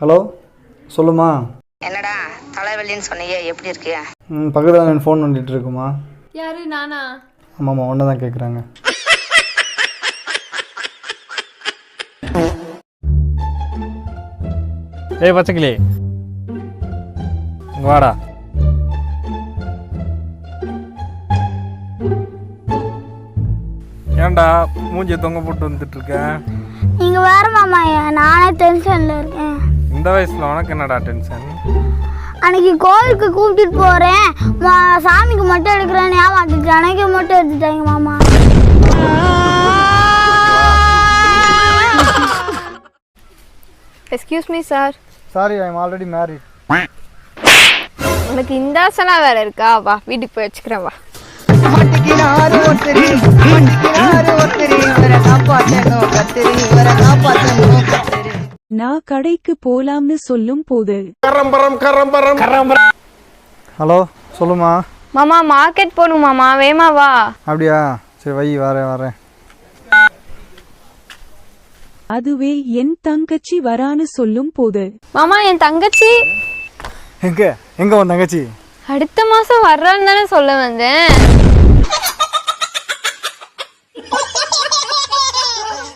Hello சொல்லுமா. என்னடா தலைவலின்னு சொன்னியே, எப்படி இருக்கு? பக்கத்தில் நான் ஃபோன் பண்ணிட்டு இருக்குமா. யாரு, நானா? ஆமாம்மா, ஒன்று தான் கேட்குறாங்க. ஏய் பச்சைக்கிளி, வாடா. ஏன்டா மூஞ்சியை தொங்க போட்டு வந்துட்டு இருக்க? நீங்க வேற மாமா, நானே டென்ஷன்ல இருக்கேன். இந்த வயசுல உனக்கு என்னடா டென்ஷன்? அன்னைக்கு கோவிலுக்கு கூப்பிட்டு போறேன், சாமிக்கு மட்டும் எடுக்கிறேன்னு ஏமாத்திட்டு அன்னைக்கு மட்டும் எடுத்துட்டாங்க மாமா. Excuse me sir. Sorry, I am already married. உனக்கு இந்த ஆசைலாம் வேற இருக்கா? வா வீட்டுக்கு போய் வச்சுக்கிறேன், வா. நான் கடைக்கு போலாம்னு சொல்லும் போது ஹலோ சொல்லுமா. மாமா மார்க்கெட் போகணும் மாமா, வேமா வா. அப்படியா, சரி வை, வரேன். அதுவே என் தங்கச்சி வரான்னு சொல்லும் போது மாமா என் தங்கச்சி எங்க உன் தங்கச்சி? அடுத்த மாசம் வர்றான்னு தானே சொல்ல வந்தேன்.